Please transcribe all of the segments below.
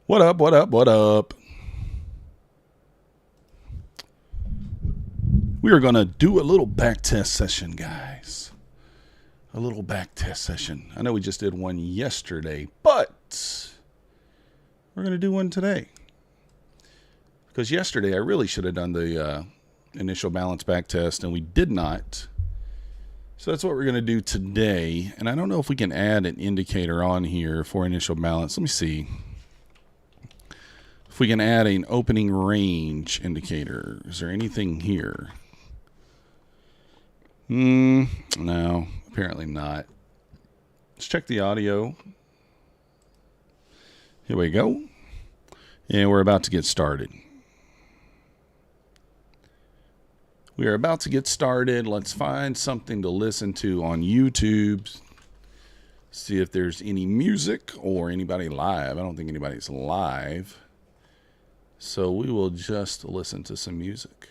What up, what up, what up? We are going to do a little back test session, guys. A little back test session. I know we just did one yesterday, but we're going to do one today. Because yesterday I really should have done the initial balance back test, and we did not. So that's what we're going to do today. And I don't know if we can add an indicator on here for initial balance. Let me see. If we can add an opening range indicator. Is there anything here? No, apparently not. Let's check the audio. Here we go. And we're about to get started. We are about to get started. Let's find something to listen to on YouTube. See if there's any music or anybody live. I don't think anybody's live. So we will just listen to some music.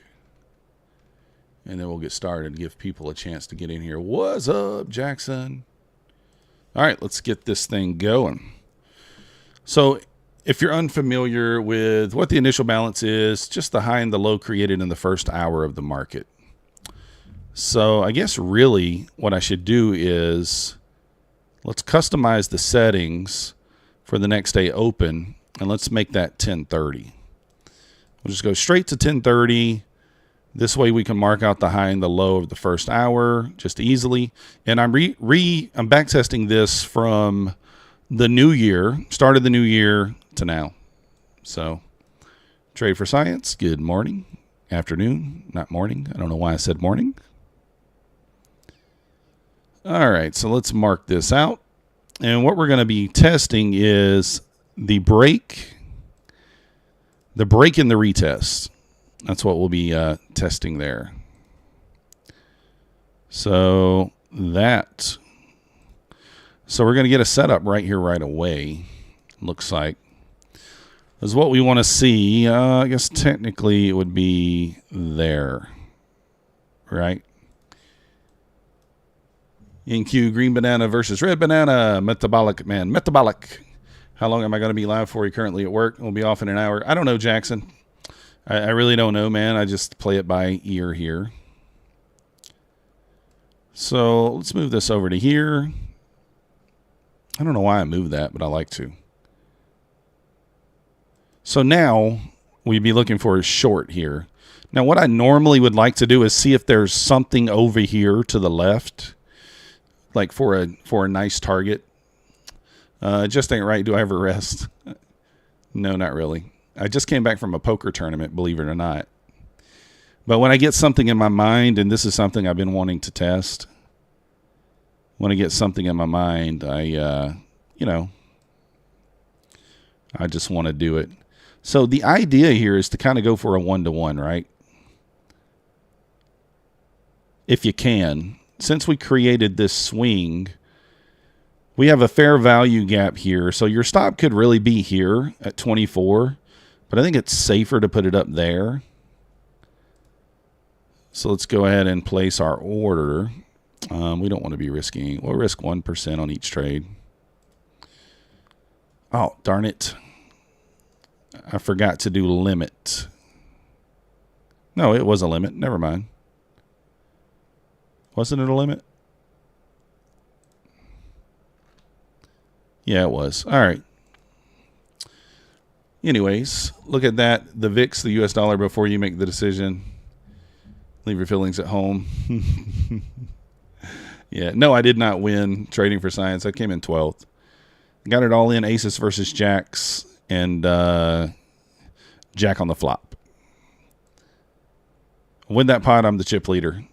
And then we'll get started, give people a chance to get in here. What's up, Jackson? All right, let's get this thing going. So if you're unfamiliar with what the initial balance is, just the high and the low created in the first hour of the market. So I guess really what I should do is let's customize the settings for the next day open, and let's make that 1030. We'll just go straight to 1030. This way we can mark out the high and the low of the first hour just easily. And I'm I'm back testing this from the new year, start of the new year to now. So Trade for Science, good morning, afternoon, not morning. I don't know why I said morning. All right, so let's mark this out. And what we're going to be testing is the break and the retest. That's what we'll be testing there. So we're going to get a setup right here right away. Looks like is what we want to see. I guess technically it would be there, right? NQ green banana versus red banana. Metabolic man, metabolic. How long am I going to be live for? You currently at work? We'll be off in an hour. I don't know, Jackson. I really don't know, man. I just play it by ear here. So let's move this over to here. I don't know why I moved that, but I like to. So now we'd be looking for a short here. Now what I normally would like to do is see if there's something over here to the left, like for a nice target. It just ain't right. Do I ever rest? No, not really. I just came back from a poker tournament, believe it or not. But when I get something in my mind, and this is something I've been wanting to test, when I get something in my mind, I just want to do it. So the idea here is to kind of go for a 1-to-1, right? If you can. Since we created this swing, we have a fair value gap here. So your stop could really be here at 24. But I think it's safer to put it up there. So let's go ahead and place our order. We don't want to be risking. We'll risk 1% on each trade. Oh, darn it. I forgot to do limit. No, it was a limit. Never mind. Wasn't it a limit? Yeah, it was. All right. Anyways, look at that. The VIX, the US dollar, before you make the decision. Leave your feelings at home. Yeah, no, I did not win Trading for Science. I came in 12th. Got it all in aces versus jacks and jack on the flop. Win that pot, I'm the chip leader.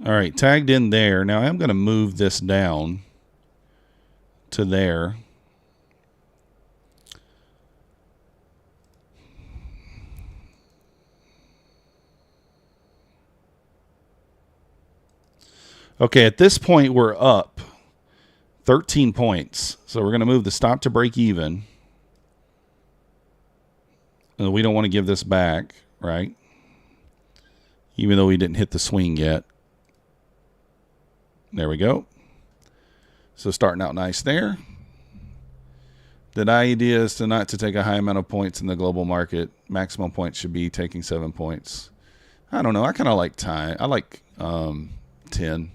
All right, tagged in there. Now I'm going to move this down to there. Okay, at this point we're up 13 points. So we're going to move the stop to break even. We don't want to give this back, right? even though he didn't hit the swing yet. There we go. So starting out nice there. The idea is not to take a high amount of points in the global market. Maximum points should be taking 7 points. I don't know. I kind of like time. I like 10.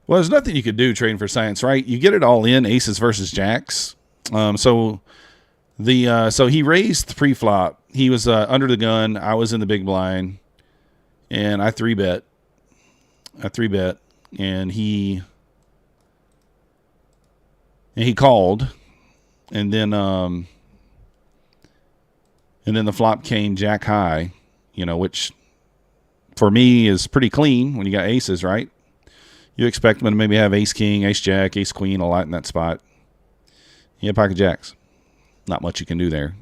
Well, there's nothing you could do trading for science, right? You get it all in, aces versus jacks. So he raised the pre-flop. He was under the gun. I was in the big blind, and I 3-bet. And he called, and then the flop came jack high, which for me is pretty clean when you got aces, right? You expect them to maybe have ace king, ace jack, ace queen, a lot in that spot. You have pocket jacks. Not much you can do there.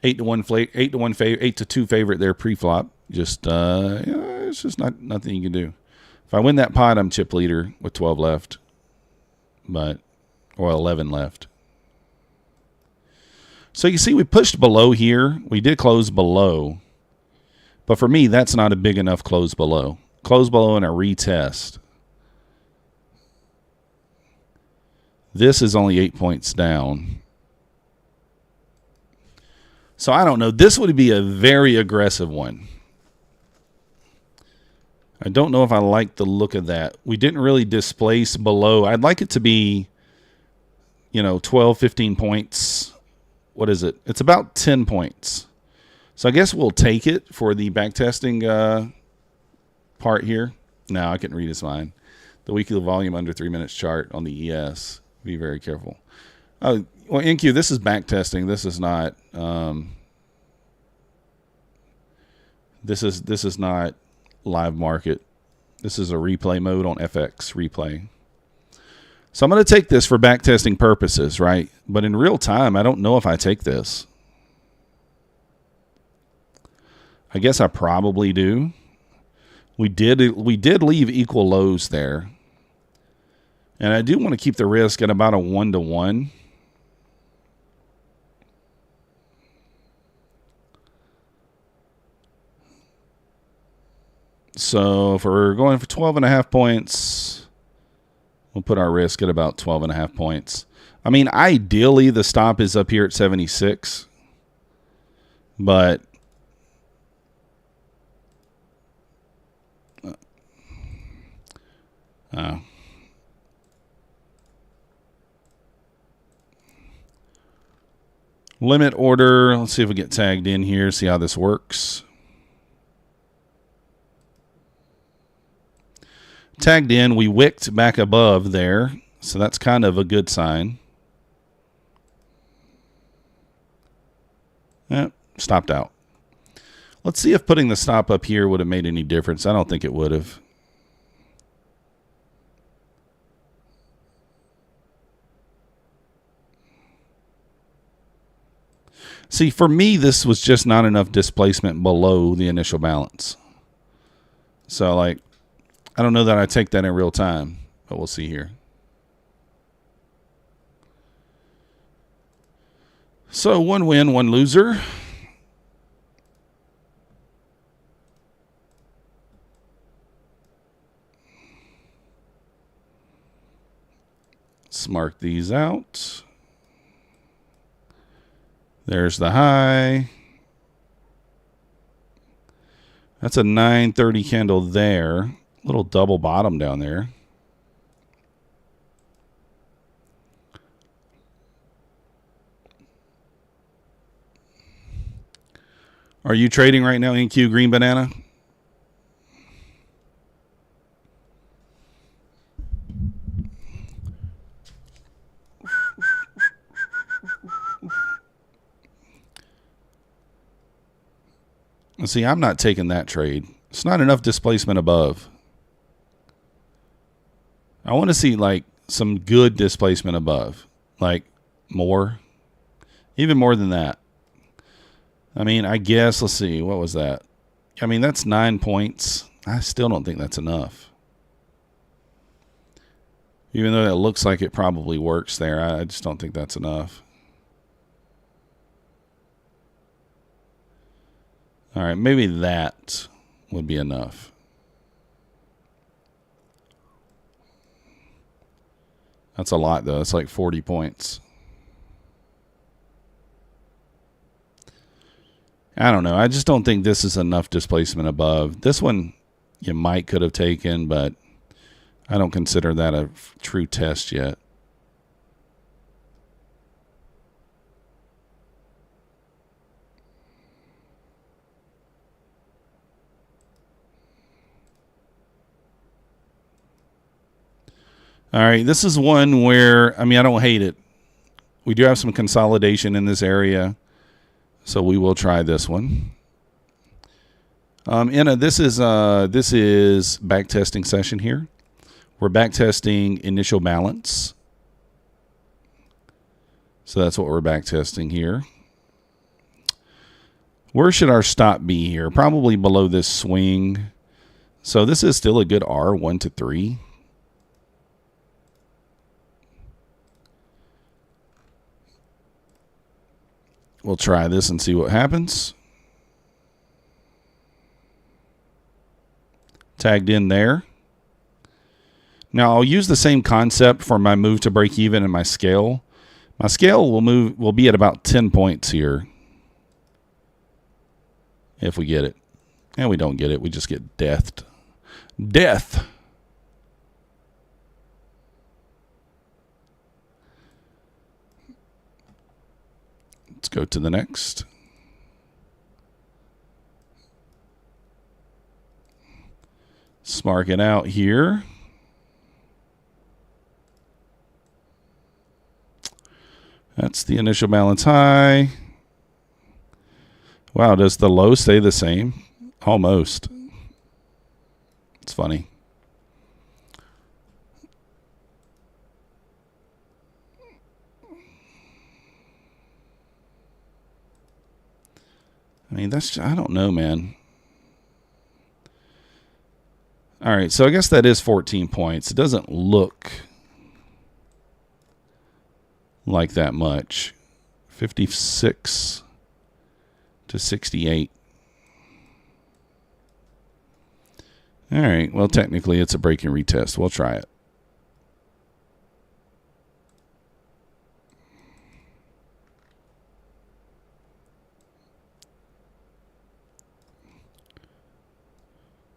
8-2 favorite there pre-flop. Just it's just nothing you can do. If I win that pot, I'm chip leader with 12 left, or 11 left. So you see, we pushed below here. We did close below, but for me, that's not a big enough close below. Close below and a retest. This is only 8 points down. So I don't know. This would be a very aggressive one. I don't know if I like the look of that. We didn't really displace below. I'd like it to be, 12, 15 points. What is it? It's about 10 points. So I guess we'll take it for the backtesting part here. No, I couldn't read his mind. The weekly volume under 3 minutes chart on the ES. Be very careful. Well, NQ, this is backtesting. This is not. This is not live market. This is a replay mode on FX replay. So I'm going to take this for backtesting purposes, right? But in real time, I don't know if I take this. I guess I probably do. We did leave equal lows there. And I do want to keep the risk at about a 1-to-1. So if we're going for 12.5 points, we'll put our risk at about 12.5 points. I mean, ideally, the stop is up here at 76. But limit order. Let's see if we get tagged in here, see how this works. Tagged in, we wicked back above there, so that's kind of a good sign. Stopped out. Let's see if putting the stop up here would have made any difference. I don't think it would have. See, for me, this was just not enough displacement below the initial balance. So, I don't know that I take that in real time, but we'll see here. So, one win, one loser. Let's mark these out. There's the high. That's a 930 candle there. Little double bottom down there. Are you trading right now, NQ Green Banana? See, I'm not taking that trade. It's not enough displacement above. I want to see some good displacement above, more, even more than that. I mean, I guess, let's see, what was that? I mean, that's 9 points. I still don't think that's enough. Even though that looks like it probably works there, I just don't think that's enough. All right, maybe that would be enough. That's a lot, though. It's like 40 points. I don't know. I just don't think this is enough displacement above. This one you might could have taken, but I don't consider that a true test yet. All right, this is one where, I mean, I don't hate it. We do have some consolidation in this area, so we will try this one. This is back testing session here. We're back testing initial balance. So that's what we're back testing here. Where should our stop be here? Probably below this swing. So this is still a good R, 1 to 3. We'll try this and see what happens. Tagged in there. Now I'll use the same concept for my move to break even and my scale. My scale will be at about 10 points here. If we get it. And we don't get it, we just get deathed. Death. Let's go to the next. Spark it out here. That's the initial balance high. Wow, does the low stay the same? Almost. It's funny. I mean, I don't know, man. All right, so I guess that is 14 points. It doesn't look like that much. 56 to 68. All right, well, technically it's a break and retest. We'll try it.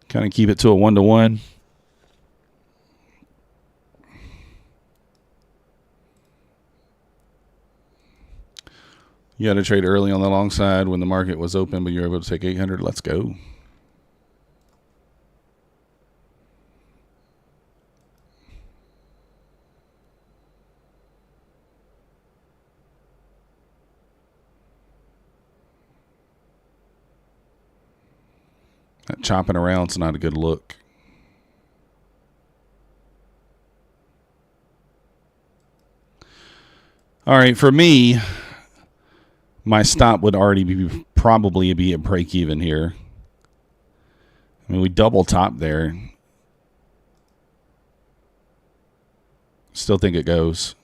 Kind of keep it to a 1-to-1. You had to trade early on the long side when the market was open, but you were able to take 800. Let's go. That chopping around's not a good look. All right, for me, my stop would already probably be at break even here. I mean, we double top there. Still think it goes.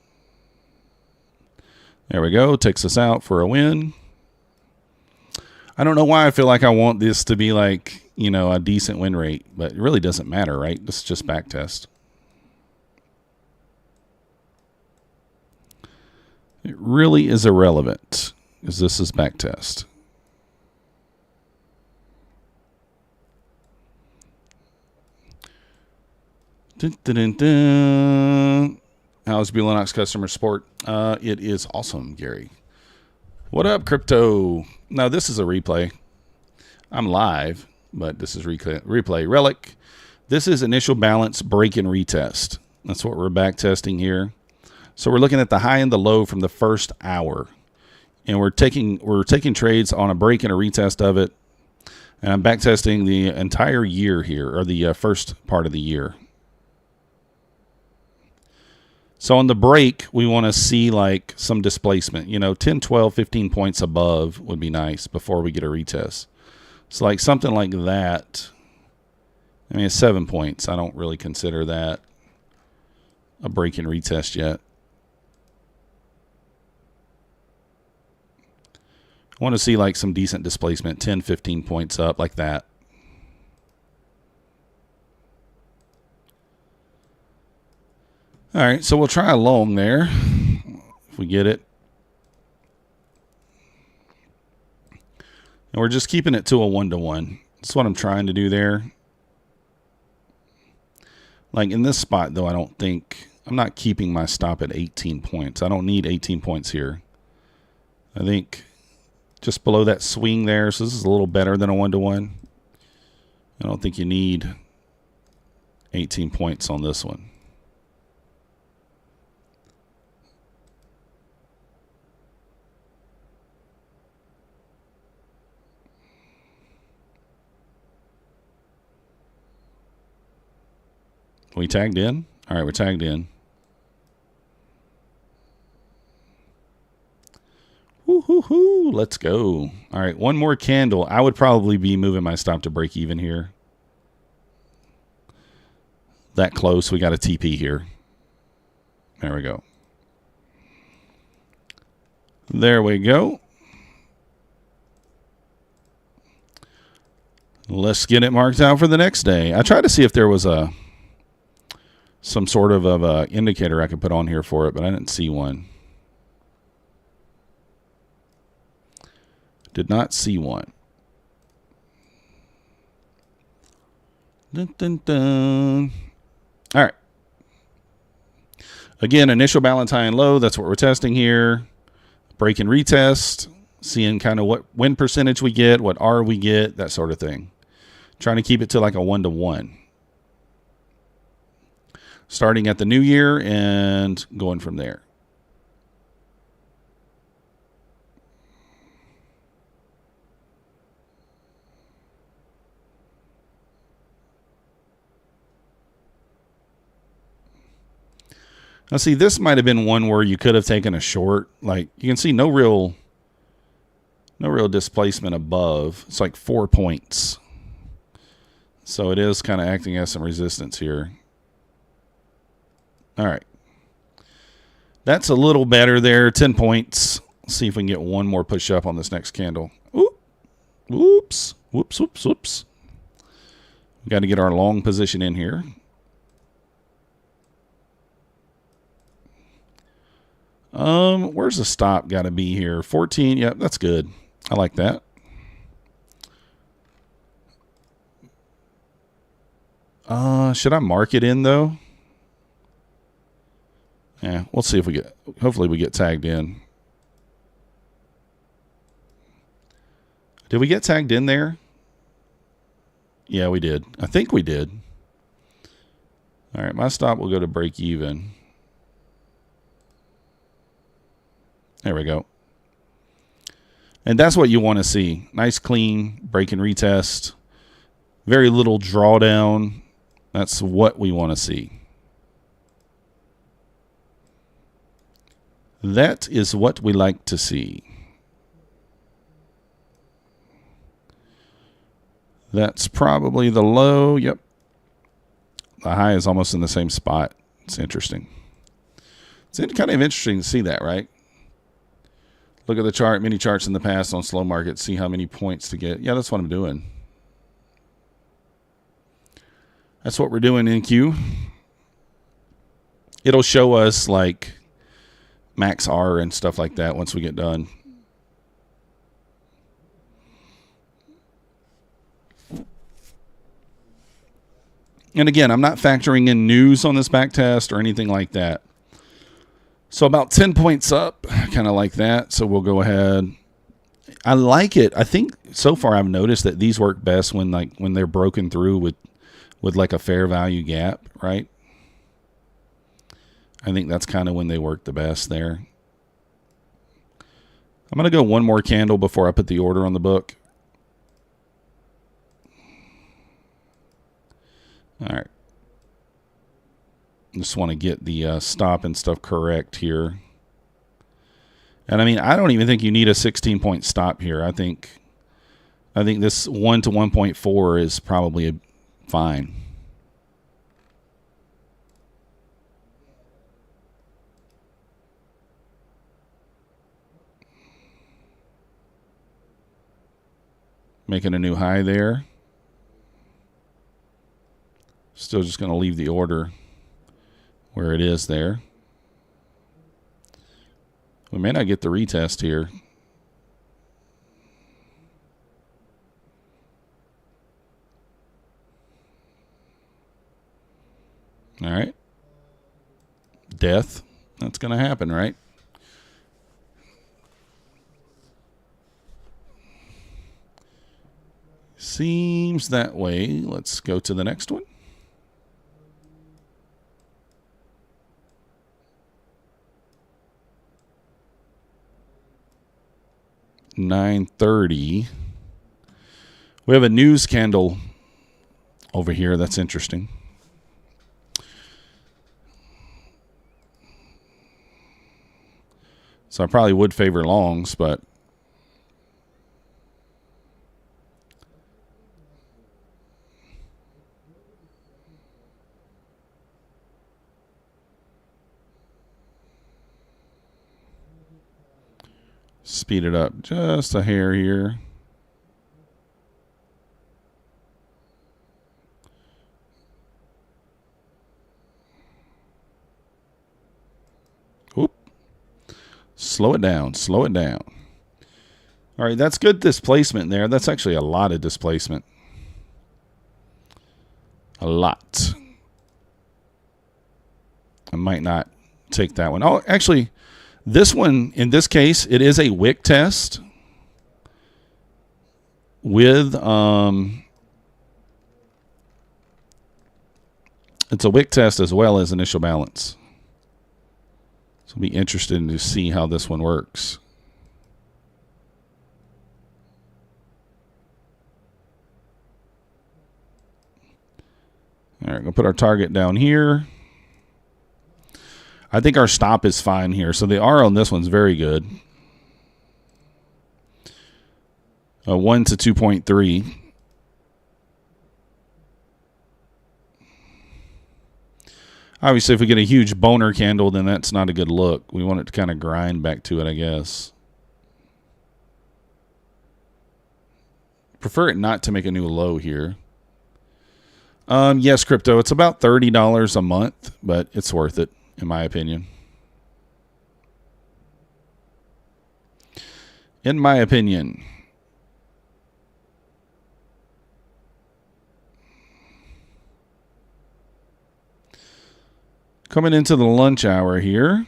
There we go. Takes us out for a win. I don't know why I feel like I want this to be like, you know, a decent win rate, but it really doesn't matter, right? This is just back test. It really is irrelevant because this is back test. Dun, dun, dun, dun. How's Bulenox customer support? It is awesome, Gary. What up, crypto? Now, this is a replay. I'm live, but this is replay. Relic. This is initial balance break and retest. That's what we're back testing here. So we're looking at the high and the low from the first hour. And we're taking trades on a break and a retest of it. And I'm back testing the entire year here, or the first part of the year. So on the break, we want to see like some displacement. You know, 10, 12, 15 points above would be nice before we get a retest. So like something like that. I mean, it's 7 points. I don't really consider that a break and retest yet. I want to see like some decent displacement, 10, 15 points up like that. All right, so we'll try a long there if we get it. And we're just keeping it to a 1-to-1. That's what I'm trying to do there. Like in this spot, though, I'm not keeping my stop at 18 points. I don't need 18 points here. I think just below that swing there, so this is a little better than a 1-to-1. I don't think you need 18 points on this one. We tagged in? All right, we're tagged in. Woo-hoo-hoo, let's go. All right, one more candle. I would probably be moving my stop to break even here. That close, we got a TP here. There we go. There we go. Let's get it marked out for the next day. I tried to see if there was some sort of a indicator I could put on here for it, but I didn't see one. Did not see one. Dun, dun, dun. All right. Again, initial Ballantine low. That's what we're testing here. Break and retest. Seeing kind of what win percentage we get, what R we get, that sort of thing. Trying to keep it to like a 1-to-1. Starting at the new year and going from there. Now, see, this might have been one where you could have taken a short. Like, you can see no real displacement above. It's like 4 points. So it is kind of acting as some resistance here. All right. That's a little better there. 10 points. Let's see if we can get one more push up on this next candle. Oop. Whoops. Whoops, whoops, whoops. We got to get our long position in here. Where's the stop got to be here? 14. Yep, that's good. I like that. Should I mark it in though? Yeah, we'll see if we get, hopefully we get tagged in. Did we get tagged in there? Yeah, we did. I think we did. All right, my stop will go to break even. There we go. And that's what you want to see. Nice, clean break and retest. Very little drawdown. That's what we want to see. That is what we like to see. That's probably the low. Yep. The high is almost in the same spot. It's interesting. It's kind of interesting to see that, right? Look at the chart, mini charts in the past on slow market, see how many points to get. Yeah, that's what I'm doing. That's what we're doing in Q. It'll show us like max R and stuff like that once we get done. And again, I'm not factoring in news on this back test or anything like that. So about 10 points up, kind of like that. So we'll go ahead. I like it. I think so far I've noticed that these work best when they're broken through with like a fair value gap, right? I think that's kind of when they work the best there. I'm going to go one more candle before I put the order on the book. All right. Just want to get the stop and stuff correct here. And I mean, I don't even think you need a 16-point stop here. I think this 1 to 1.4 is probably fine. Making a new high there. Still just going to leave the order where it is there. We may not get the retest here. All right. Death. That's going to happen, right? Seems that way. Let's go to the next one. $9.30. We have a news candle over here. That's interesting. So I probably would favor longs, but speed it up just a hair here. Oop. Slow it down. Slow it down. All right, that's good displacement there. That's actually a lot of displacement. A lot. I might not take that one. Oh, actually, this one, in this case, it is a wick test with, it's a wick test as well as initial balance. So I'll be interested to see how this one works. All right, we'll put our target down here. I think our stop is fine here. So the R on this one's very good. 1 to 2.3. Obviously, if we get a huge boner candle, then that's not a good look. We want it to kind of grind back to it, I guess. Prefer it not to make a new low here. Yes, crypto. It's about $30 a month, but it's worth it, in my opinion. In my opinion. Coming into the lunch hour here.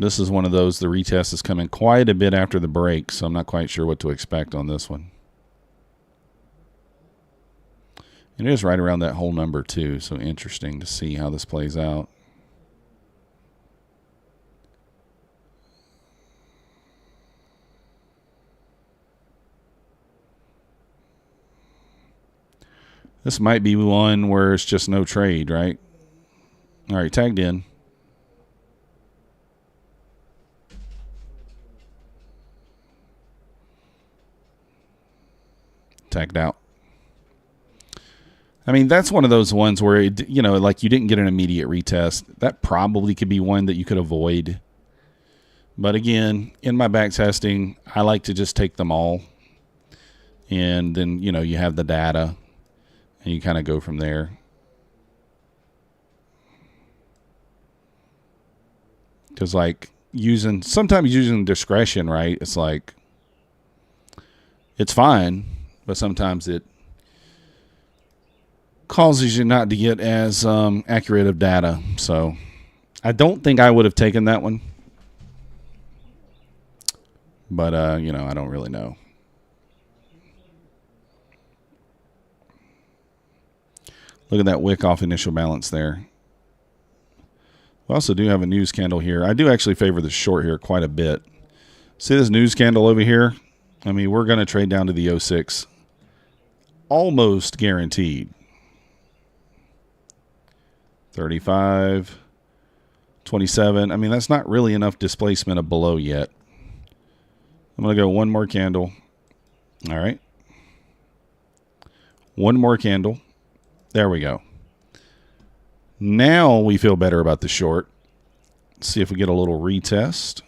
This is one of those, the retest is coming quite a bit after the break, so I'm not quite sure what to expect on this one. It is right around that whole number too, so interesting to see how this plays out. This might be one where it's just no trade, right? All right, tagged in. Tagged out. I mean, that's one of those ones where, you know, like you didn't get an immediate retest. That probably could be one that you could avoid. But again, in my back testing, I like to just take them all. And then, you know, you have the data and you kind of go from there. Because like sometimes using discretion, right? It's like, it's fine, but sometimes it causes you not to get as accurate of data. So I don't think I would have taken that one. But, you know, I don't really know. Look at that wick off initial balance there. We also do have a news candle here. I do actually favor the short here quite a bit. See this news candle over here? I mean, we're going to trade down to the 06. Almost guaranteed. 35, 27. I mean, that's not really enough displacement of below yet. I'm going to go one more candle. All right. One more candle. There we go. Now we feel better about the short. Let's see if we get a little retest.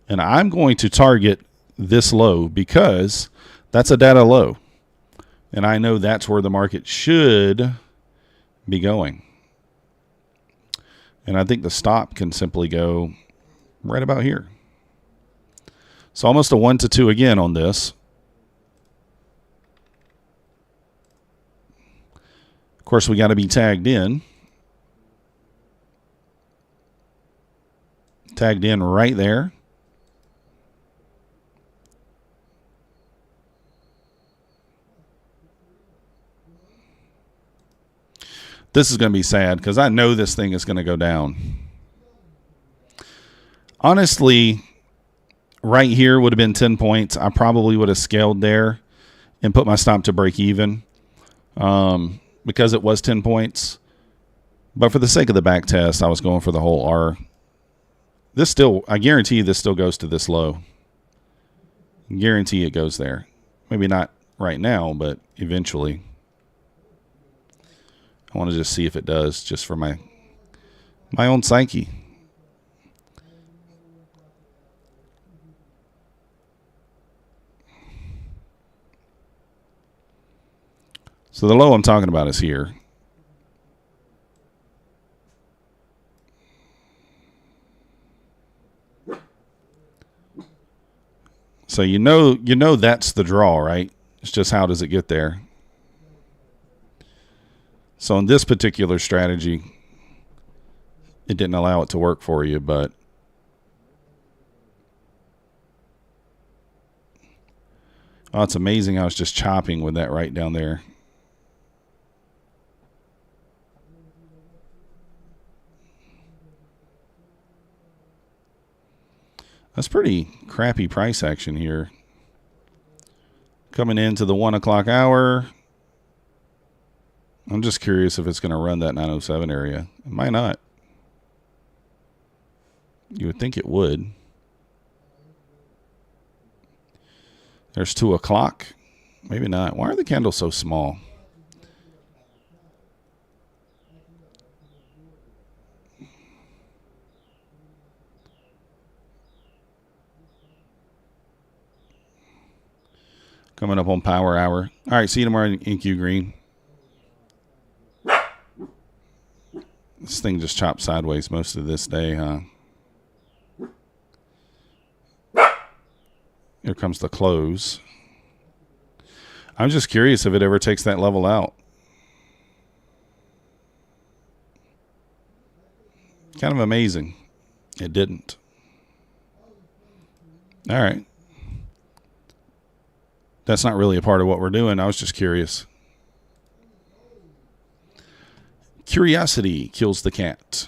And I'm going to target this low because that's a data low. And I know that's where the market should be going. And I think the stop can simply go right about here. So almost a 1 to 2 again on this. Of course, we got to be tagged in. Tagged in right there. This is going to be sad because I know this thing is going to go down. Honestly, right here would have been 10 points. I probably would have scaled there and put my stop to break even because it was 10 points. But for the sake of the back test, I was going for the whole R. This still, I guarantee this still goes to this low. Guarantee it goes there. Maybe not right now, but eventually. I want to just see if it does, just for my own psyche. So the low I'm talking about is here. So you know that's the draw, right? It's just how does it get there? So in this particular strategy, it didn't allow it to work for you, but oh, it's amazing how it's just chopping with that right down there. That's pretty crappy price action here. Coming into the 1 o'clock hour. I'm just curious if it's going to run that 907 area. It might not. You would think it would. There's 2 o'clock. Maybe not. Why are the candles so small? Coming up on power hour. All right, see you tomorrow in Q Green. This thing just chopped sideways most of this day, huh? Here comes the close. I'm just curious if it ever takes that level out. Kind of amazing. It didn't. All right. That's not really a part of what we're doing. I was just curious. Curiosity kills the cat.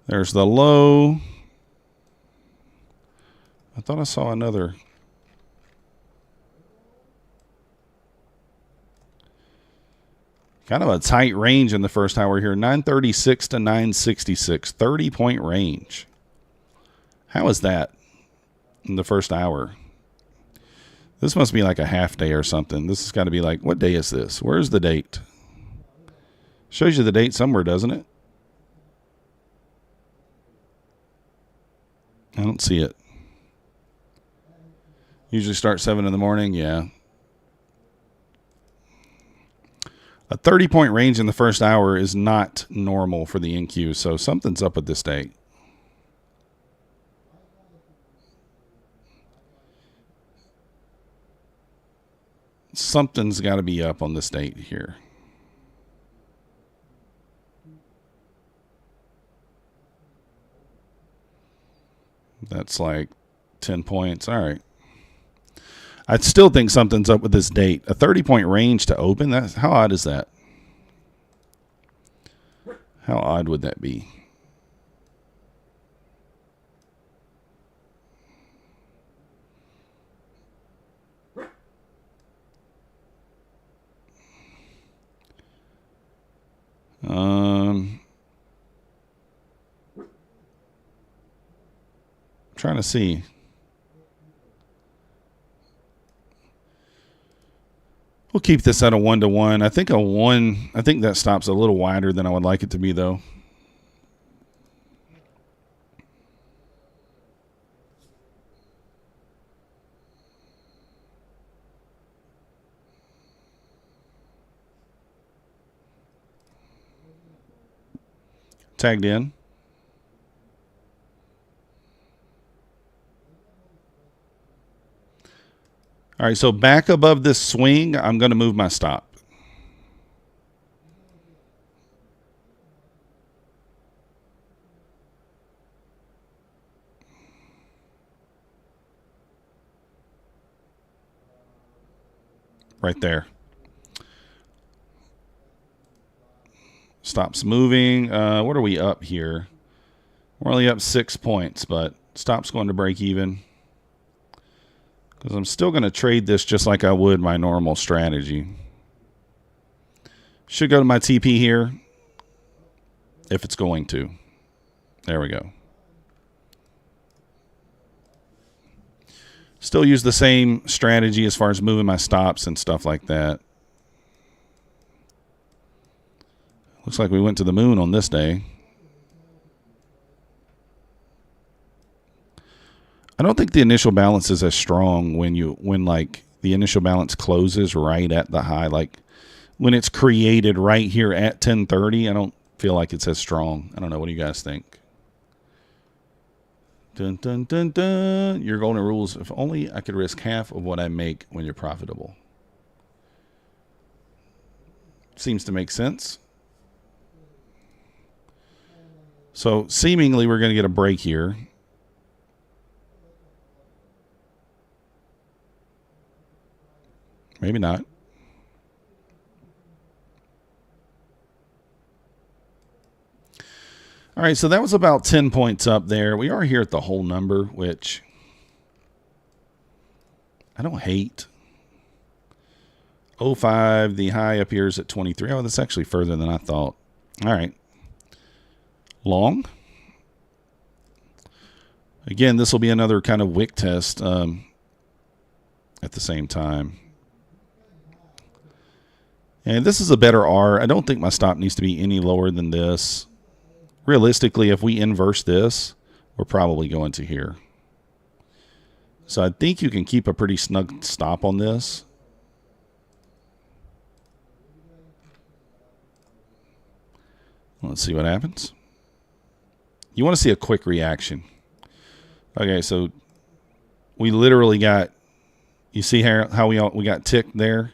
There's the low. I thought I saw another. Kind of a tight range in the first hour here. 936 to 966. 30-point range. How is that in the first hour? This must be like a half day or something. This has got to be like, what day is this? Where's the date? Shows you the date somewhere, doesn't it? I don't see it. Usually start 7 in the morning. Yeah. A 30-point range in the first hour is not normal for the NQ, so something's up with this date. Something's got to be up on this date here. That's like 10 points. All right. I still think something's up with this date. A 30-point range to open? That's, how odd is that? How odd would that be? trying to see. We'll keep this at a 1-to-1. I think that stop's a little wider than I would like it to be, though. Tagged in. All right, so back above this swing, I'm going to move my stop. Right there. Stops moving. What are we up here? We're only up 6 points, but stop's going to break even. Because I'm still going to trade this just like I would my normal strategy. Should go to my TP here. If it's going to. There we go. Still use the same strategy as far as moving my stops and stuff like that. Looks like we went to the moon on this day. I don't think the initial balance is as strong when like the initial balance closes right at the high. Like when it's created right here at 1030, I don't feel like it's as strong. I don't know. What do you guys think? Dun, dun, dun, dun. Your golden rules. If only I could risk half of what I make when you're profitable. Seems to make sense. So seemingly we're going to get a break here. Maybe not. All right, so that was about 10 points up there. We are here at the whole number, which I don't hate. 05, the high appears at 23. Oh, that's actually further than I thought. All right. Long. Again, this will be another kind of wick test at the same time. And this is a better R. I don't think my stop needs to be any lower than this. Realistically, if we inverse this, we're probably going to here. So I think you can keep a pretty snug stop on this. Let's see what happens. You want to see a quick reaction. Okay, so we literally got, you see how we got ticked there?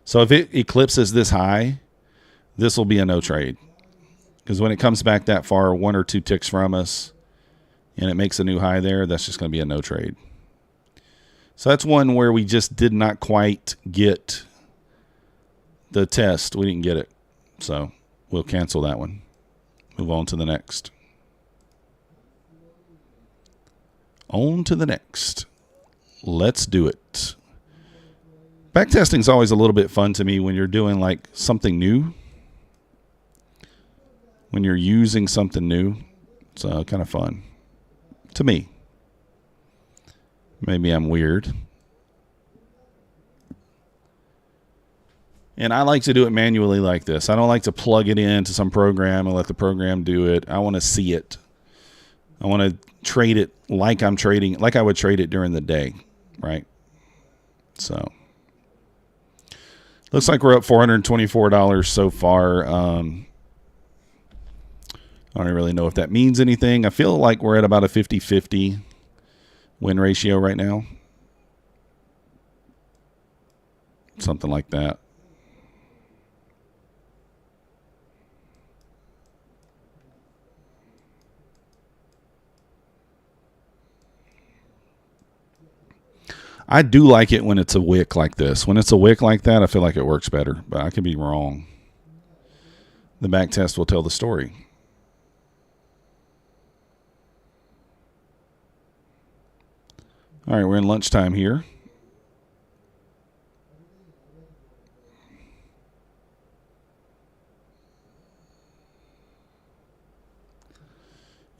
So if it eclipses this high, this will be a no trade. Because when it comes back that far, 1 or 2 ticks from us, and it makes a new high there, that's just going to be a no trade. So that's one where we just did not quite get the test. We didn't get it. So we'll cancel that one. Move on to the next. On to the next. Let's do it. Backtesting is always a little bit fun to me when you're doing like something new. When you're using something new. It's kind of fun. To me. Maybe I'm weird. And I like to do it manually like this. I don't like to plug it into some program and let the program do it. I want to see it. I want to trade it like I'm trading, like I would trade it during the day, right? So, looks like we're up $424 so far. I don't really know if that means anything. I feel like we're at about a 50-50 win ratio right now. Something like that. I do like it when it's a wick like this. When it's a wick like that, I feel like it works better, but I could be wrong. The back test will tell the story. All right, we're in lunchtime here.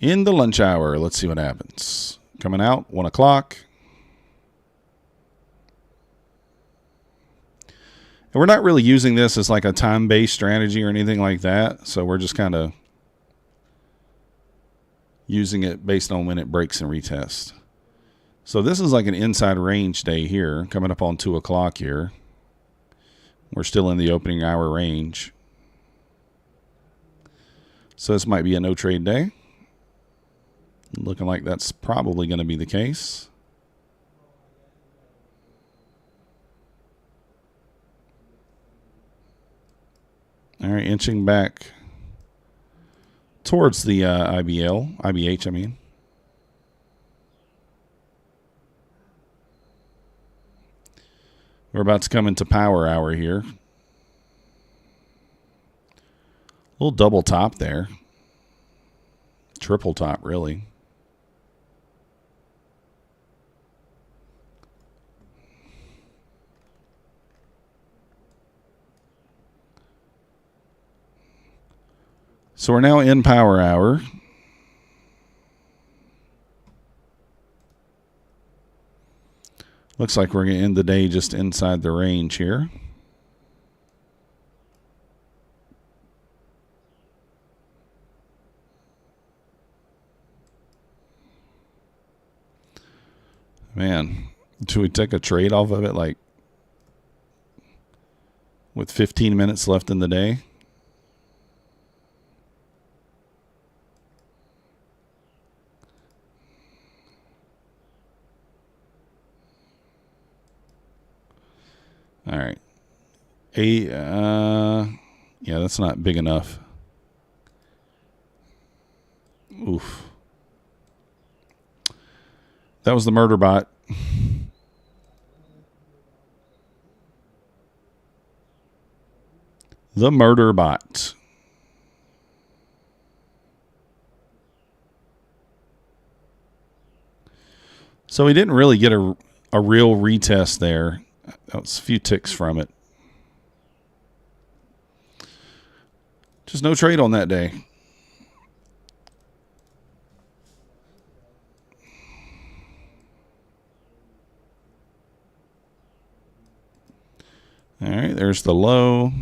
In the lunch hour, let's see what happens. Coming out, 1 o'clock. And we're not really using this as like a time-based strategy or anything like that. So we're just kind of using it based on when it breaks and retests. So this is like an inside range day here, coming up on 2 o'clock here. We're still in the opening hour range. So this might be a no trade day. Looking like that's probably going to be the case. All right, inching back towards the IBH, I mean. We're about to come into power hour here. A little double top there. Triple top, really. So we're now in power hour. Looks like we're going to end the day just inside the range here. Man, should we take a trade off of it like with 15 minutes left in the day? All right. Yeah, that's not big enough. Oof. That was the murder bot. The murder bot. So we didn't really get a real retest there. That was a few ticks from it. Just no trade on that day. All right, there's the low.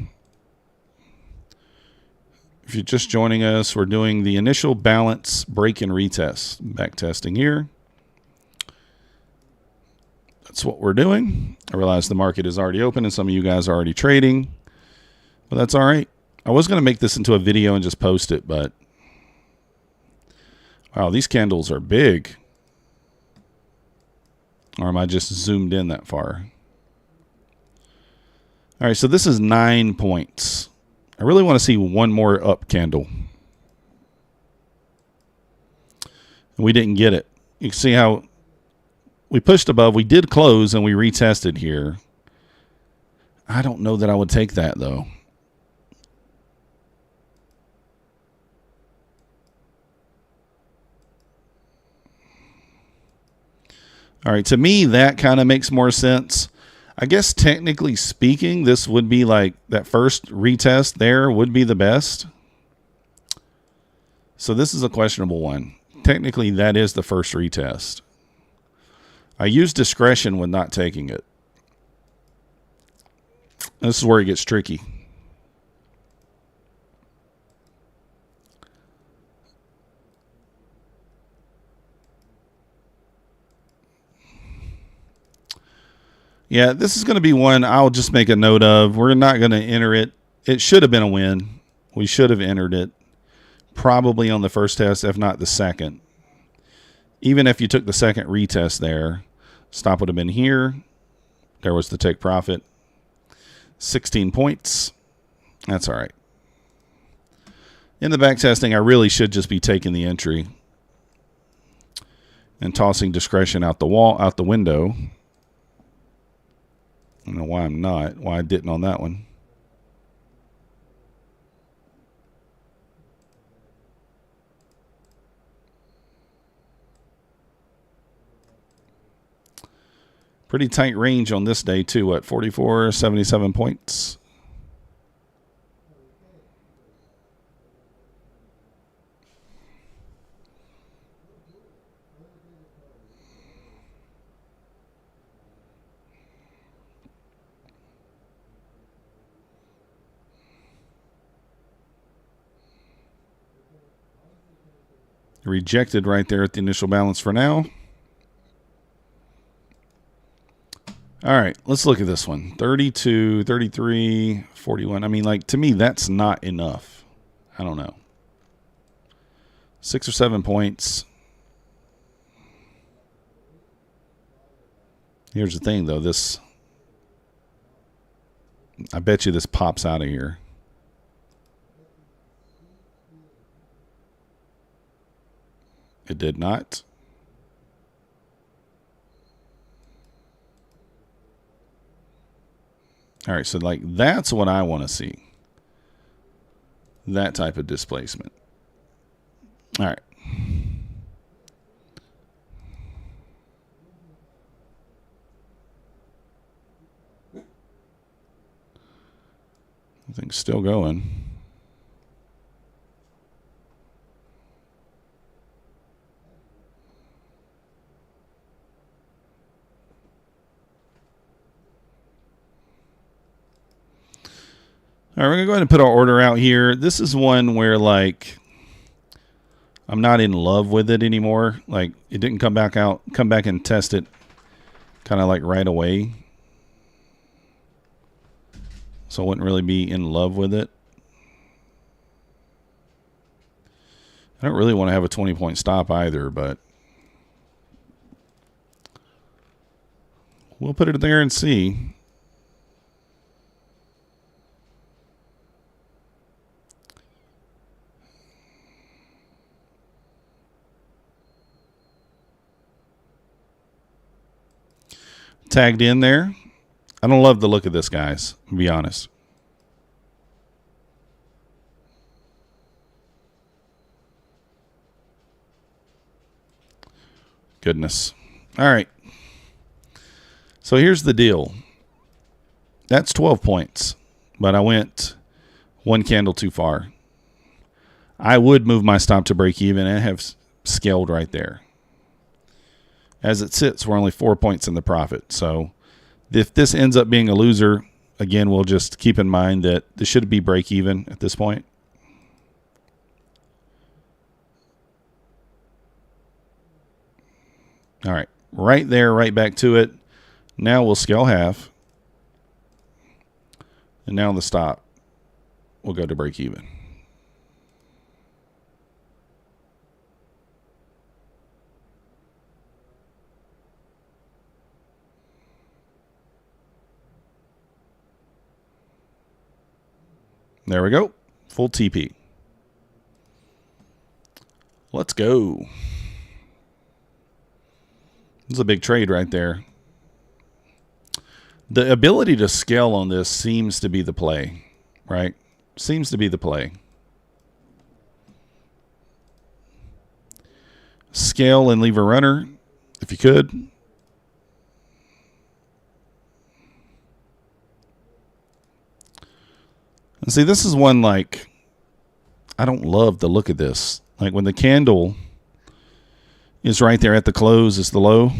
If you're just joining us, we're doing the initial balance break and retest. Back testing here. That's what we're doing. I realize the market is already open and some of you guys are already trading, but that's all right. I was going to make this into a video and just post it, but wow, these candles are big. Or am I just zoomed in that far? All right, so this is 9 points. I really want to see one more up candle. We didn't get it. You can see how we pushed above. We did close and we retested here. I don't know that I would take that though. All right, to me, that kind of makes more sense. I guess technically speaking, this would be like that first retest there would be the best. So this is a questionable one. Technically, that is the first retest. I use discretion when not taking it. This is where it gets tricky. Yeah, this is going to be one I'll just make a note of. We're not going to enter it. It should have been a win. We should have entered it probably on the first test, if not the second. Even if you took the second retest there, stop would have been here. There was the take profit. 16 points. That's all right. In the back testing, I really should just be taking the entry and tossing discretion out the window. I don't know why I'm not. Why I didn't on that one. Pretty tight range on this day too. What, 44, 77 points? Rejected right there at the initial balance for now. All right, let's look at this one. 32, 33, 41. I mean, like, to me, that's not enough. I don't know. 6 or 7 points. Here's the thing, though. This, I bet you this pops out of here. It did not. All right, so like that's what I want to see. That type of displacement. All right. I think still going. All right, we're going to go ahead and put our order out here. This is one where, like, I'm not in love with it anymore. Like, it didn't come back and test it kind of like right away. So I wouldn't really be in love with it. I don't really want to have a 20-point stop either, but we'll put it there and see. Tagged in there. I don't love the look of this, guys, to be honest. Goodness. All right. So here's the deal. That's 12 points, but I went one candle too far. I would move my stop to break even and have scaled right there. As it sits, we're only 4 points in the profit. So if this ends up being a loser, again, we'll just keep in mind that this should be break even at this point. All right, right there, right back to it. Now we'll scale half. And now the stop will go to break even. There we go. Full TP. Let's go. This is a big trade right there. The ability to scale on this seems to be the play, right? Seems to be the play. Scale and leave a runner if you could. And see, this is one, like, I don't love the look of this. Like, when the candle is right there at the close, is the low.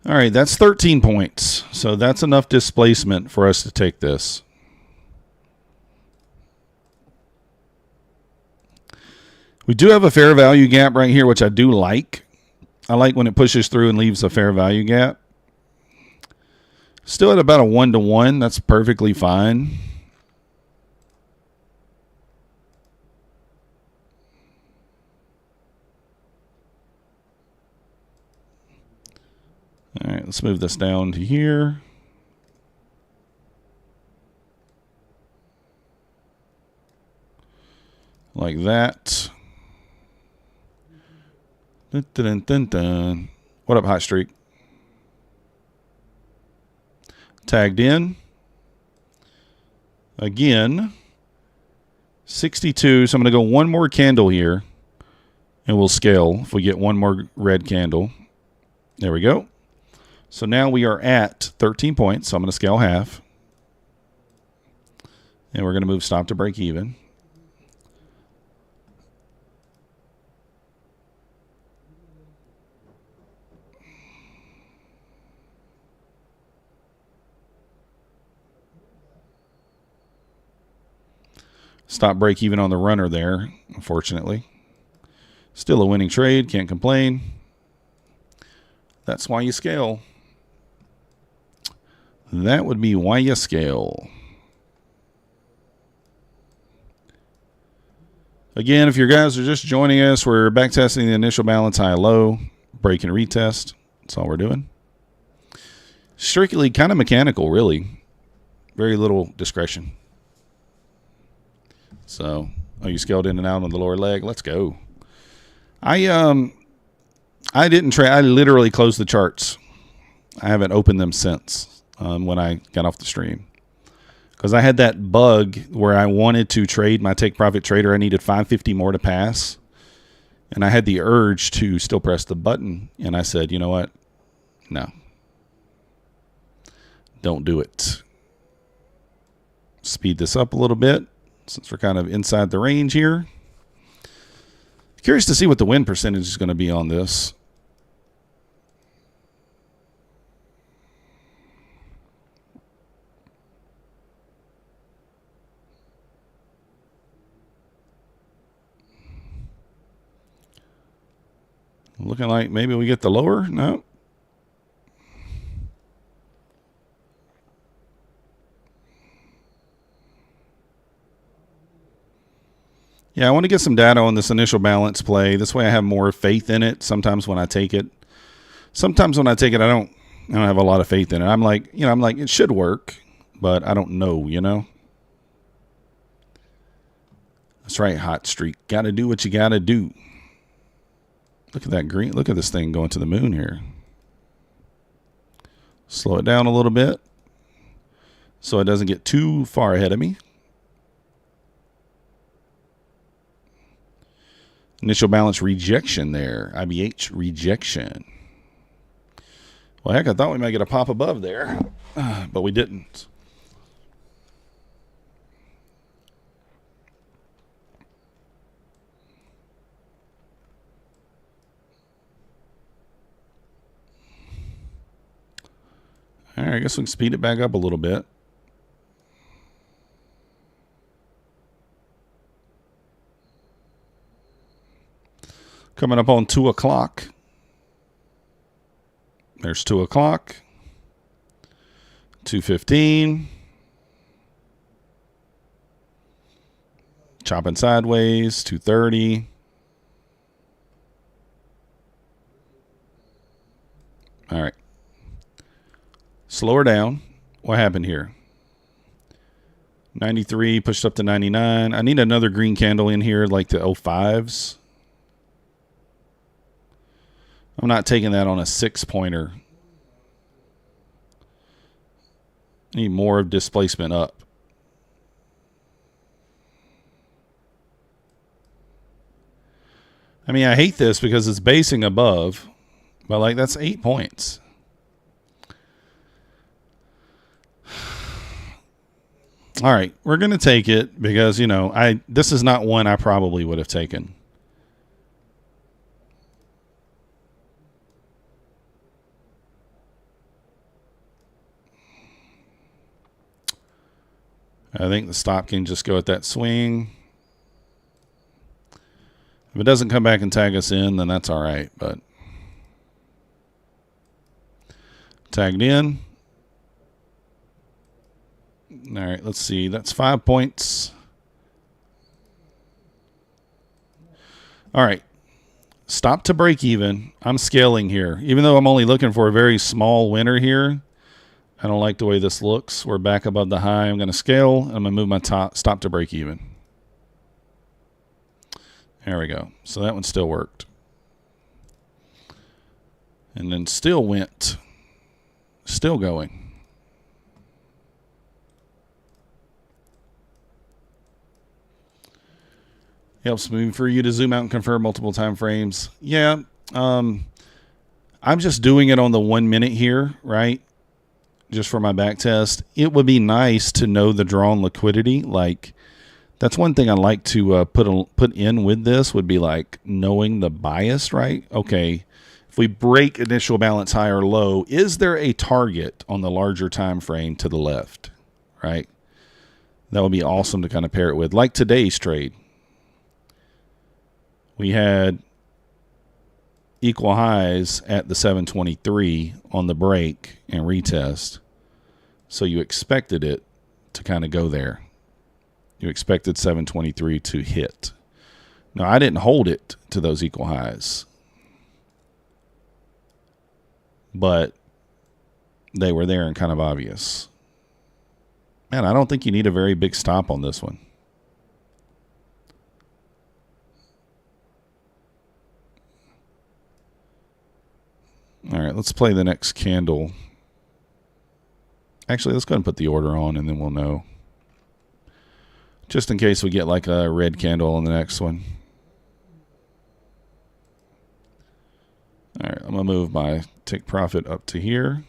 All right, that's 13 points. So that's enough displacement for us to take this. We do have a fair value gap right here, which I do like. I like when it pushes through and leaves a fair value gap. Still at about a 1-to-1. That's perfectly fine. All right, let's move this down to here. Like that. Dun, dun, dun, dun. What up, Hot Streak? Tagged in. Again. 62. So I'm going to go one more candle here. And we'll scale if we get one more red candle. There we go. So now we are at 13 points. So I'm going to scale half. And we're going to move stop to break even. Stop break even on the runner there, unfortunately. Still a winning trade, can't complain. That's why you scale. That would be why you scale. Again, if you guys are just joining us, we're back testing the initial balance high-low, break and retest. That's all we're doing. Strictly kind of mechanical, really. Very little discretion. So, oh, you scaled in and out on the lower leg. Let's go. I didn't try. I literally closed the charts. I haven't opened them since when I got off the stream. Because I had that bug where I wanted to trade my take profit trader. I needed 550 more to pass. And I had the urge to still press the button. And I said, you know what? No. Don't do it. Speed this up a little bit since we're kind of inside the range here. Curious to see what the win percentage is going to be on this. Looking like maybe we get the lower. No. Yeah, I want to get some data on this initial balance play. This way I have more faith in it. Sometimes when I take it, I don't have a lot of faith in it. I'm like, it should work, but I don't know, That's right, hot streak. Got to do what you got to do. Look at that green. Look at this thing going to the moon here. Slow it down a little bit so it doesn't get too far ahead of me. Initial balance rejection there. IBH rejection. Well, heck, I thought we might get a pop above there, but we didn't. All right, I guess we can speed it back up a little bit. Coming up on 2 o'clock. There's 2 o'clock. 2:15. Chopping sideways. 2:30. All right. Slow her down. What happened here? 93 pushed up to 99. I need another green candle in here like the 05s. I'm not taking that on a 6-pointer. Need more of displacement up. I mean, I hate this because it's basing above, but like that's 8 points. All right, we're going to take it because, this is not one I probably would have taken. I think the stop can just go at that swing. If it doesn't come back and tag us in, then that's all right. But tagged in. All right, let's see. That's 5 points. All right. Stop to break even. I'm scaling here. Even though I'm only looking for a very small winner here, I don't like the way this looks. We're back above the high. I'm going to scale. I'm going to move my stop to break even. There we go. So that one still worked. And then still went. Still going. Helps me for you to zoom out and confirm multiple time frames. Yeah. I'm just doing it on the 1 minute here, right? Just for my back test. It would be nice to know the drawn liquidity. Like, that's one thing I like to put in with this would be like knowing the bias, right? Okay, if we break initial balance high or low, is there a target on the larger time frame to the left, right? That would be awesome to kind of pair it with. Like today's trade. We had equal highs at the 723 on the break and retest. So you expected it to kind of go there. You expected 723 to hit. Now, I didn't hold it to those equal highs, but they were there and kind of obvious. Man, I don't think you need a very big stop on this one. All right, let's play the next candle. Actually, let's go ahead and put the order on, and then we'll know. Just in case we get like a red candle on the next one. All right, I'm going to move my take profit up to here.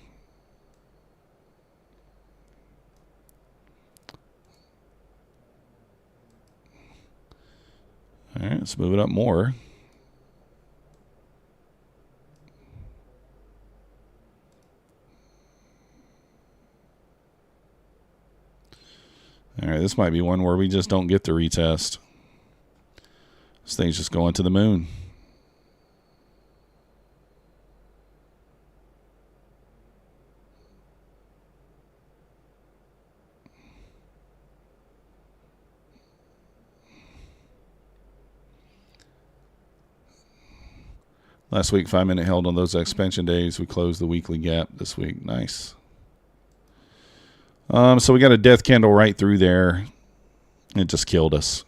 All right, let's move it up more. All right, this might be one where we just don't get the retest. This thing's just going to the moon. Last week, 5-minute held on those expansion days. We closed the weekly gap this week. Nice. So we got a death candle right through there. It just killed us.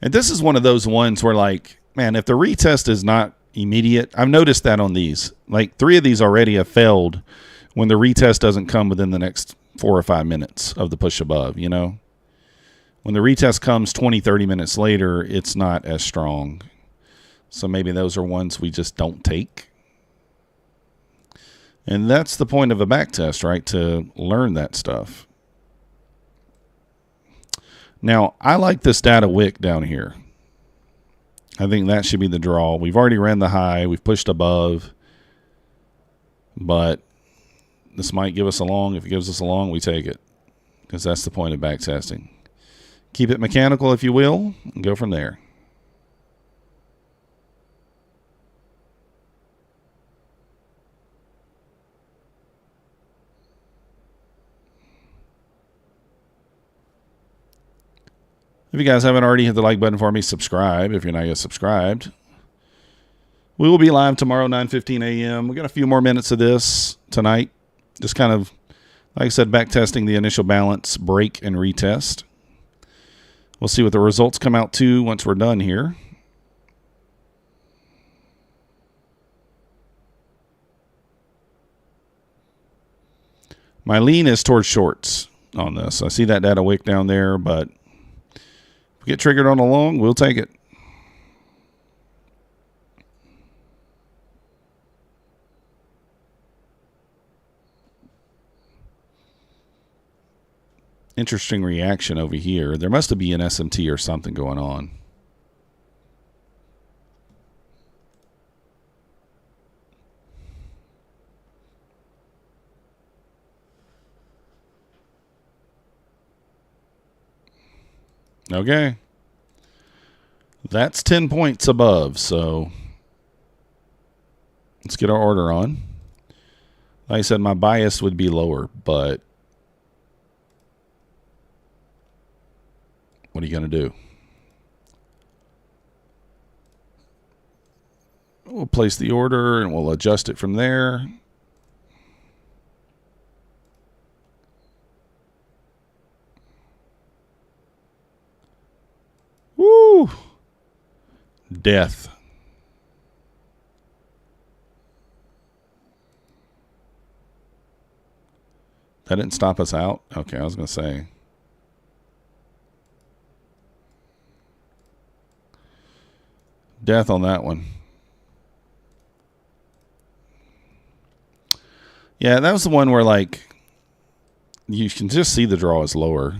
And this is one of those ones where, like, man, if the retest is not immediate, I've noticed that on these. Like, 3 of these already have failed when the retest doesn't come within the next 4 or 5 minutes of the push above, you know? When the retest comes 20, 30 minutes later, it's not as strong. So maybe those are ones we just don't take. And that's the point of a back test, right? To learn that stuff. Now, I like this data wick down here. I think that should be the draw. We've already ran the high. We've pushed above. But this might give us a long. If it gives us a long, we take it. Because that's the point of back testing. Keep it mechanical, if you will, and go from there. If you guys haven't already hit the like button for me, subscribe if you're not yet subscribed. We will be live tomorrow, 9:15 a.m. We got a few more minutes of this tonight. Just kind of, like I said, back testing the initial balance, break, and retest. We'll see what the results come out to once we're done here. My lean is towards shorts on this. I see that data wick down there, but if we get triggered on a long, we'll take it. Interesting reaction over here. There must be an SMT or something going on. Okay. That's 10 points above, so let's get our order on. Like I said, my bias would be lower, but what are you going to do? We'll place the order and we'll adjust it from there. Woo! Death. That didn't stop us out? Okay, I was going to say. Death on that one. Yeah, that was the one where, like, you can just see the draw is lower.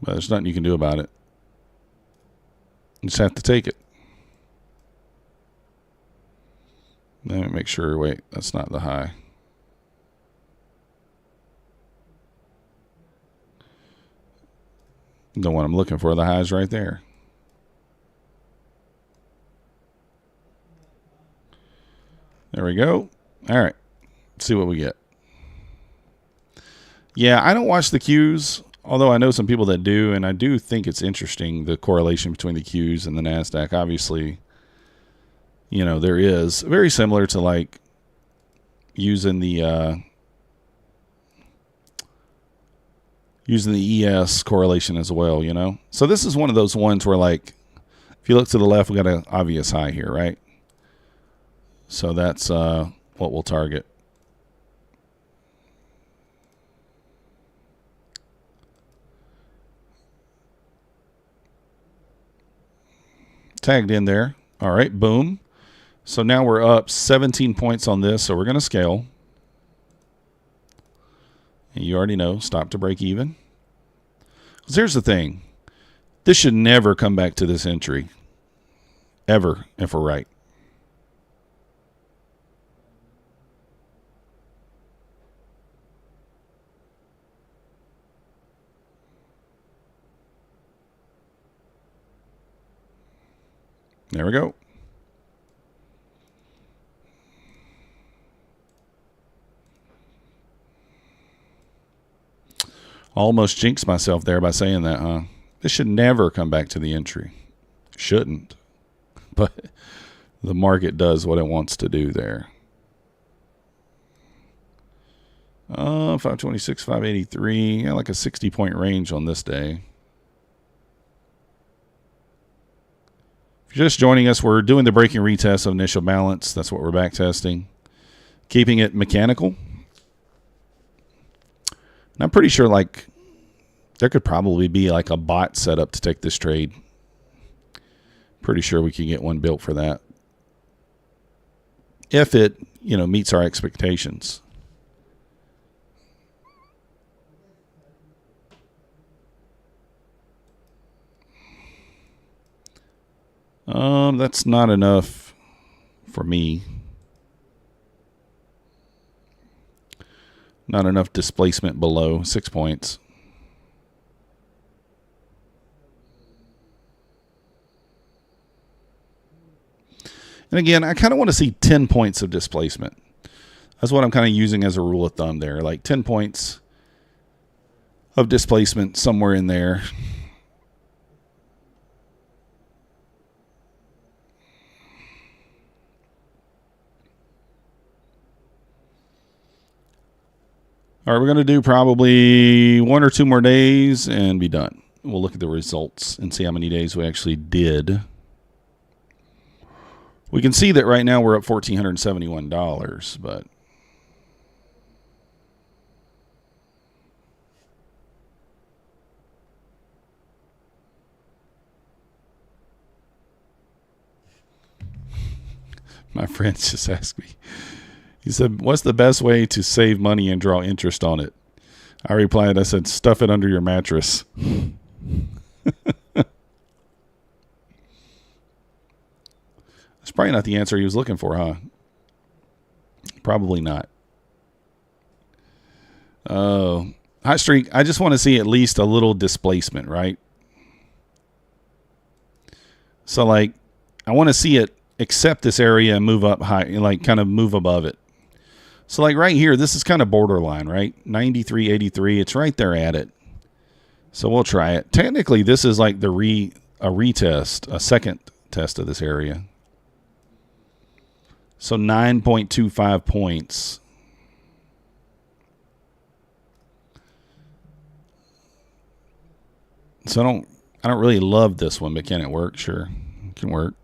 But there's nothing you can do about it. You just have to take it. Let me make sure. Wait, that's not the high. The one I'm looking for, the high's right there. There we go. All right. Let's see what we get. Yeah, I don't watch the Qs, although I know some people that do, and I do think it's interesting, the correlation between the Qs and the NASDAQ. Obviously, you know, there is. Very similar to like using the ES correlation as well, you know? So this is one of those ones where, like, if you look to the left, we got an obvious high here, right? So that's what we'll target. Tagged in there. All right, boom. So now we're up 17 points on this, so we're going to scale. And you already know, stop to break even. Because here's the thing. This should never come back to this entry. Ever, if we're right. There we go. Almost jinxed myself there by saying that, huh? This should never come back to the entry. Shouldn't. But the market does what it wants to do there. 526, 583. Yeah, like a 60-point range on this day. If you're just joining us, we're doing the breaking retest of initial balance. That's what we're back testing. Keeping it mechanical. And I'm pretty sure, like, there could probably be like a bot set up to take this trade. Pretty sure we can get one built for that. If it, you know, meets our expectations. That's not enough for me. Not enough displacement below 6 points. And again, I kind of want to see 10 points of displacement. That's what I'm kind of using as a rule of thumb there. Like 10 points of displacement somewhere in there. All right, we're going to do probably 1 or 2 more days and be done. We'll look at the results and see how many days we actually did. We can see that right now we're up $1,471, but my friend just asked me. He said, "What's the best way to save money and draw interest on it?" I replied, I said, "Stuff it under your mattress." That's probably not the answer he was looking for, huh? Probably not. Oh, hot streak. I just want to see at least a little displacement, right? So, like, I want to see it accept this area and move up high, like kind of move above it. So, like right here, this is kind of borderline, right? 93.83. It's right there at it. So we'll try it. Technically, this is like a retest, a second test of this area. So 9.25 points. So I don't really love this one, but can it work? Sure, it can work.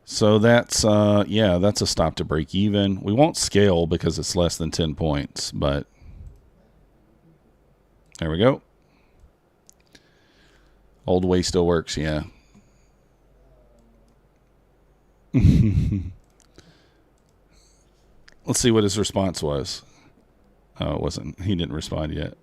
So that's yeah, that's a stop to break even. We won't scale because it's less than 10 points, but there we go. Old way still works, yeah. Let's see what his response was. Oh, it wasn't. He didn't respond yet.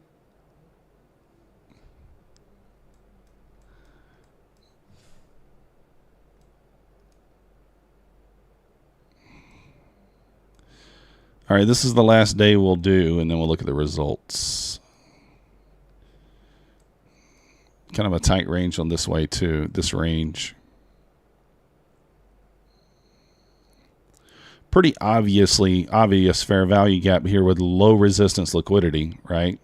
All right, this is the last day we'll do, and then we'll look at the results. Kind of a tight range on this way too, this range. Pretty obvious fair value gap here with low resistance liquidity, right?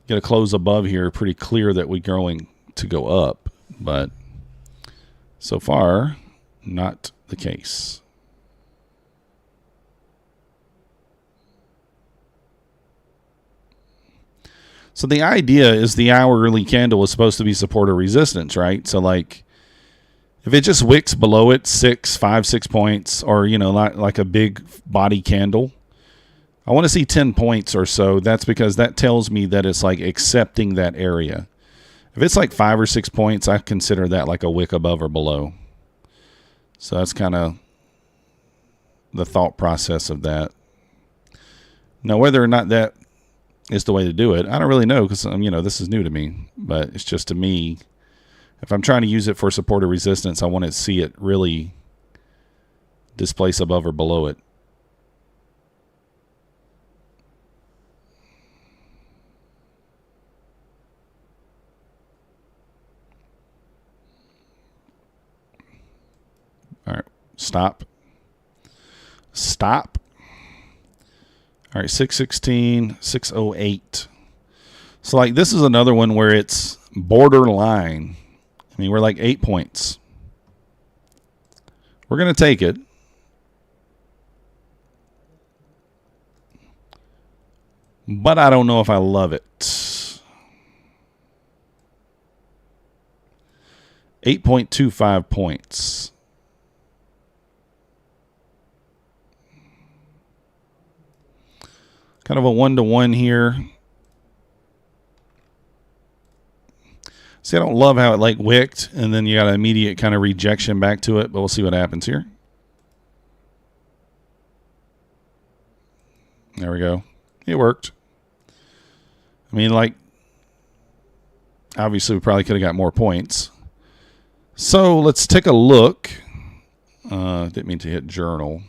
Get a close above here, pretty clear that we're going to go up, but so far, not the case. So the idea is the hourly candle is supposed to be support or resistance, right? So like if it just wicks below it 5, 6 points, or, you know, like a big body candle, I want to see 10 points or so. That's because that tells me that it's like accepting that area. If it's like 5 or 6 points, I consider that like a wick above or below. So that's kind of the thought process of that. Now, whether or not that is the way to do it, I don't really know, because, you know, this is new to me. But it's just, to me, if I'm trying to use it for support or resistance, I want to see it really displace above or below it. All right, stop. Stop. All right, 616, 608. So like this is another one where it's borderline. I mean, we're like 8 points. We're going to take it. But I don't know if I love it. 8.25 points. Kind of a 1-to-1 here. See, I don't love how it like wicked, and then you got an immediate kind of rejection back to it, but we'll see what happens here. There we go. It worked. I mean, like, obviously we probably could have got more points. So let's take a look. Didn't mean to hit journal.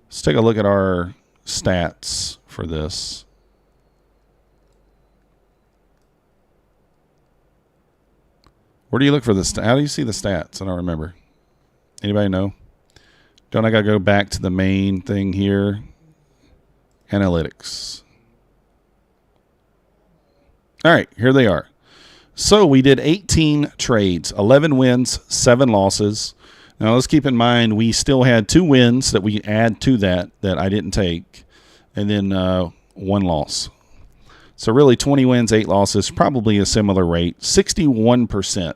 Let's take a look at our stats for this. Where do you look for this? How do you see the stats? I don't remember. Anybody know? Don't I got to go back to the main thing here? Analytics. All right, here they are. So we did 18 trades, 11 wins, 7 losses. Now let's keep in mind we still had 2 wins that we add to that I didn't take, and then 1 loss. So really 20 wins, 8 losses, probably a similar rate, 61%.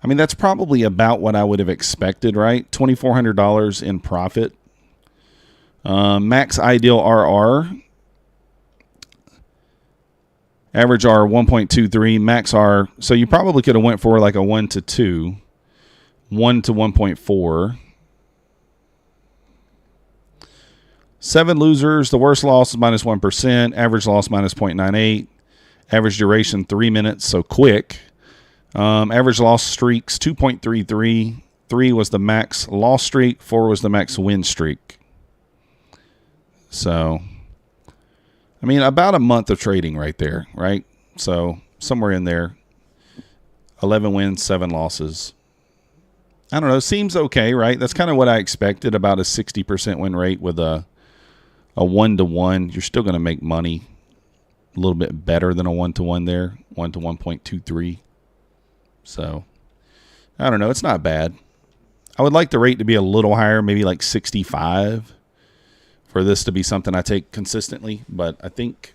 I mean, that's probably about what I would have expected, right? $2,400 in profit. Max ideal RR. Average R 1.23, max R. So you probably could have went for like a 1-to-2, 1-to-1.4. 7 losers. The worst loss is -1%. Average loss -0.98. Average duration 3 minutes, so quick. Average loss streaks 2.33. 3 was the max loss streak. 4 was the max win streak. So, I mean, about a month of trading right there, right? So somewhere in there. 11 wins, 7 losses. I don't know. Seems okay, right? That's kind of what I expected, about a 60% win rate with a 1-to-1. You're still going to make money. A little bit better than a 1-to-1 there. 1-to-1.23. So, I don't know. It's not bad. I would like the rate to be a little higher, maybe like 65, for this to be something I take consistently. But I think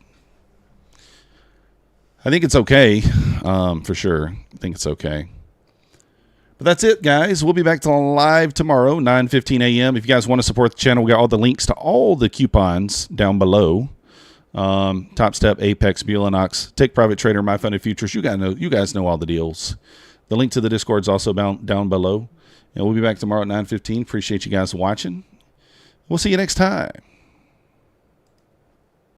it's okay, for sure. I think it's okay. But that's it, guys. We'll be back to live tomorrow, 9:15 a.m. If you guys want to support the channel, we got all the links to all the coupons down below. Topstep, APEX, Bulenox, Take Private Trader, My Funded Futures. You guys know all the deals. The link to the Discord is also down below. And we'll be back tomorrow at 9:15. Appreciate you guys watching. We'll see you next time.